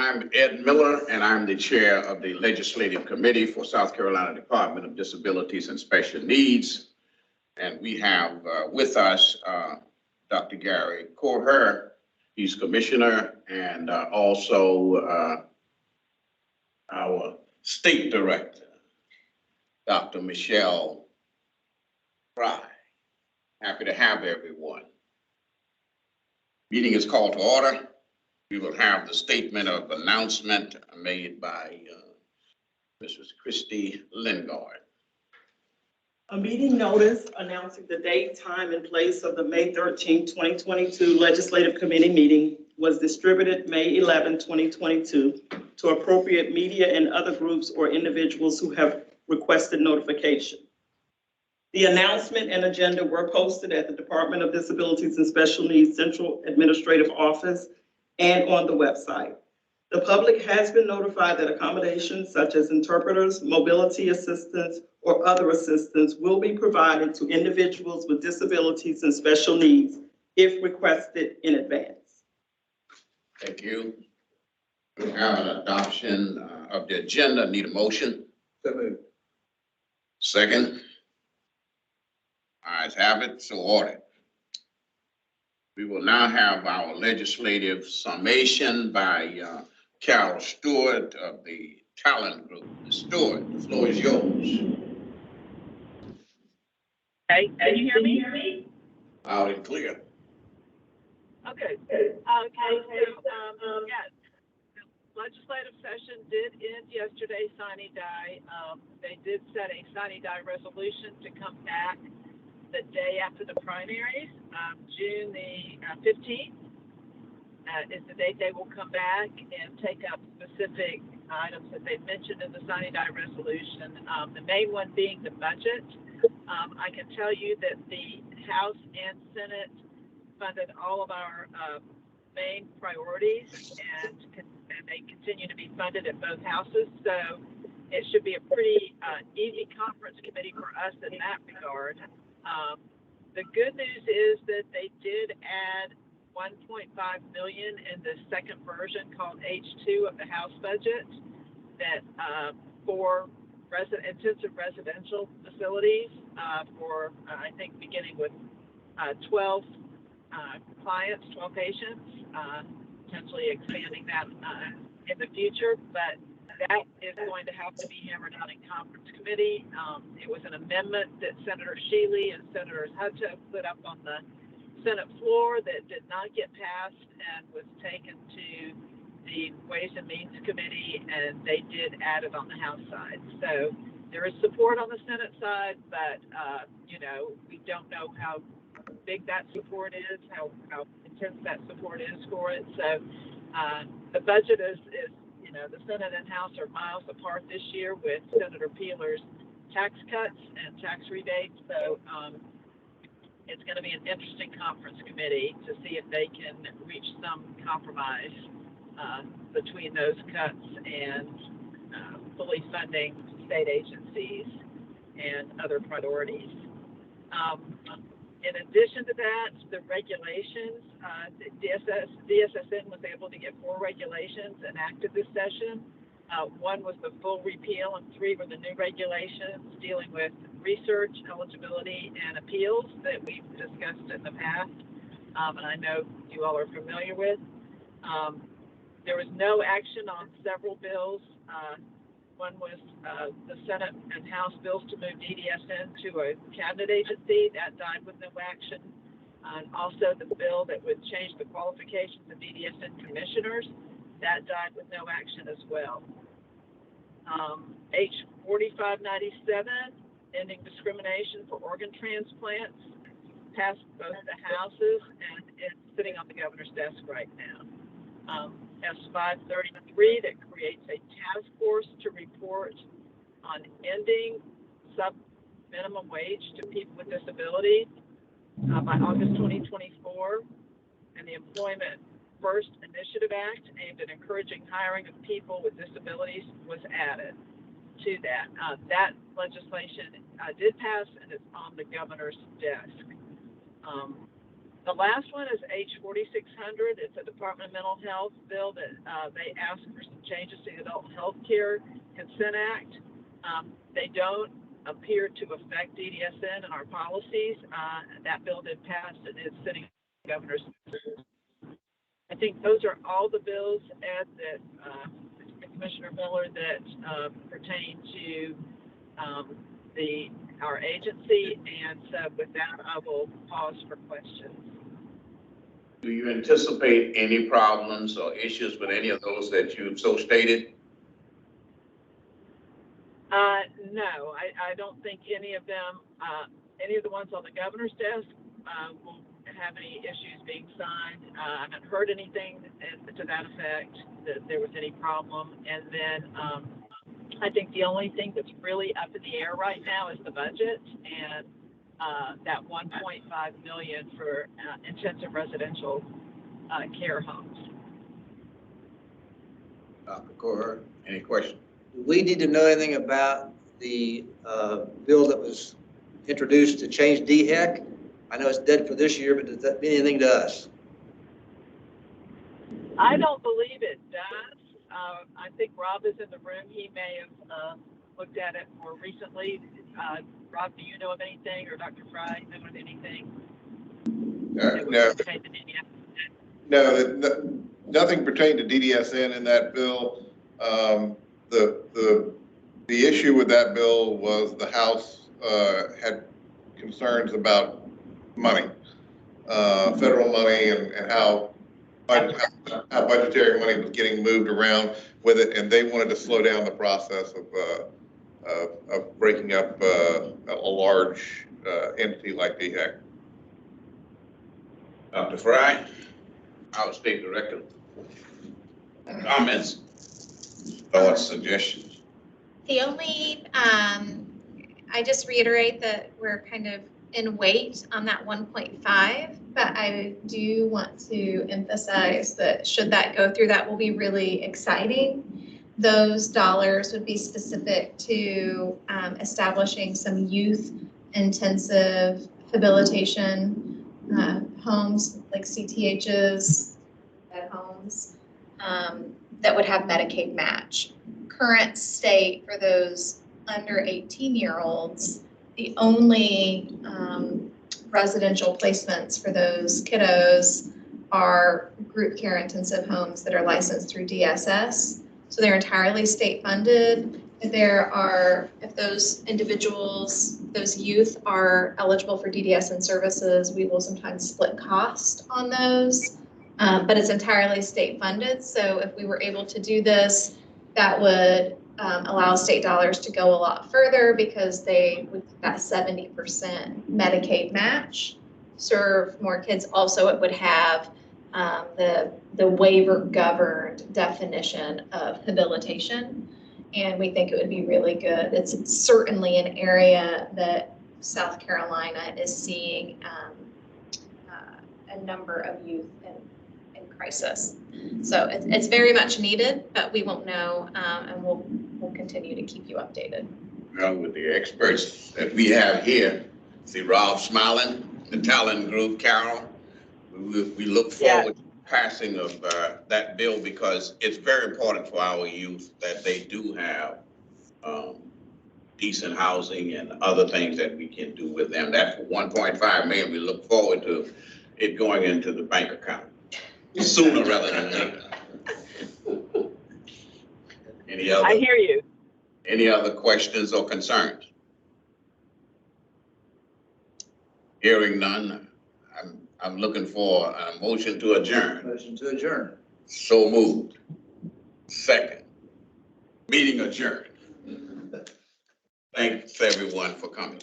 I'm Ed Miller, and I'm the chair of the Legislative Committee for South Carolina Department of Disabilities and Special Needs. And we have with us Dr. Gary Corher. He's commissioner and also our state director, Dr. Michelle Fry. Happy to have everyone. Meeting is called to order. We will have the statement of announcement made by Mrs. Christy Lingard. A meeting notice announcing the date, time, and place of the May 13, 2022 Legislative Committee meeting was distributed May 11, 2022 to appropriate media and other groups or individuals who have requested notification. The announcement and agenda were posted at the Department of Disabilities and Special Needs Central Administrative Office and on the website. The public has been notified that accommodations such as interpreters, mobility assistance, or other assistance will be provided to individuals with disabilities and special needs if requested in advance. Thank you. We have an adoption of the agenda. Need a motion? Second. Ayes have it, so ordered. We will now have our legislative summation by Carol Stewart of the Talent Group. Ms. Stewart, the floor is yours. Hey, can you hear me? Loud and clear. Okay. Yeah, the legislative session did end yesterday, sine die. They did set a sine die resolution to come back the day after the primaries, June the 15th. Is the date they will come back and take up specific items that they mentioned in the sine die resolution. The main one being the budget. I can tell you that the House and Senate funded all of our main priorities, and they continue to be funded at both houses. So it should be a pretty easy conference committee for us in that regard. The good news is that they did add $1.5 million in the second version called H2 of the House budget that for intensive residential facilities for I think beginning with 12 clients, 12 patients, potentially expanding that in the future, but that is going to have to be hammered out in conference committee. It was an amendment that Senator Shealy and Senator Hutto put up on the Senate floor that did not get passed and was taken to the Ways and Means Committee, and they did add it on the House side. So there is support on the Senate side, but you know, we don't know how big that support is, how intense that support is for it. So the budget is you know, the Senate and House are miles apart this year with Senator Peeler's tax cuts and tax rebates. So it's going to be an interesting conference committee to see if they can reach some compromise between those cuts and fully funding state agencies and other priorities. In addition to that, the regulations, DSSN was able to get 4 regulations enacted this session. 1 was the full repeal, and 3 were the new regulations dealing with research, eligibility, and appeals that we've discussed in the past, and I know you all are familiar with. There was no action on several bills. One was the Senate and House bills to move DDSN to a cabinet agency. That died with no action. And also the bill that would change the qualifications of DDSN commissioners. That died with no action as well. H 4597, ending discrimination for organ transplants, passed both the houses and it's sitting on the governor's desk right now. S 533 that creates a task force to report on ending sub-minimum wage to people with disabilities by August 2024, and the Employment First Initiative Act aimed at encouraging hiring of people with disabilities was added to that. That legislation did pass and it's on the governor's desk. The last one is H 4600. It's a Department of Mental Health bill that they asked for some changes to the Adult Health Care Consent Act. They don't appear to affect DDSN and our policies. That bill did pass and is sitting in the governor's. I think those are all the bills, Ed, that Commissioner Miller, that pertain to our agency. And so with that, I will pause for questions. Do you anticipate any problems or issues with any of those that you've so stated? No, I don't think any of them, any of the ones on the governor's desk will have any issues being signed. I haven't heard anything to that effect, that there was any problem. And then I think the only thing that's really up in the air right now is the budget and that $1.5 million for intensive residential care homes. Dr. Coher, any questions? Do we need to know anything about the bill that was introduced to change DHEC? I know it's dead for this year, but does that mean anything to us? I don't believe it does. I think Rob is in the room. He may have looked at it more recently. Rob, do you know of anything, or Dr. Fry know of anything? No, nothing pertained to DDSN in that bill. The issue with that bill was the House had concerns about money, federal money, and how budgetary money was getting moved around with it, and they wanted to slow down the process of breaking up a large entity like DHEC. Dr. Fry, our state director. Comments, thoughts, suggestions? The only, I just reiterate that we're kind of in wait on that 1.5, but I do want to emphasize that should that go through, that will be really exciting. Those dollars would be specific to establishing some youth intensive rehabilitation homes, like CTHs, at homes, that would have Medicaid match. Current state for those under 18-year-olds, the only residential placements for those kiddos are group care intensive homes that are licensed through DSS. So they're entirely state funded. If those individuals, those youth are eligible for DDSN services, we will sometimes split cost on those, but it's entirely state funded. So if we were able to do this, that would allow state dollars to go a lot further, because they would, that 70% Medicaid match, serve more kids. Also, it would have the waiver governed definition of habilitation. And we think it would be really good. It's certainly an area that South Carolina is seeing a number of youth in crisis. So it's very much needed, but we won't know, and we'll continue to keep you updated. Well, with the experts that we have here, see Rob smiling, the talent group, Carol, we look forward to passing of that bill, because it's very important for our youth that they do have decent housing and other things that we can do with them. That 1.5 million, we look forward to it going into the bank account sooner rather than later. I hear you. Any other questions or concerns? Hearing none, I'm looking for a motion to adjourn. Motion to adjourn. So moved. Second. Meeting adjourned. Thanks everyone for coming.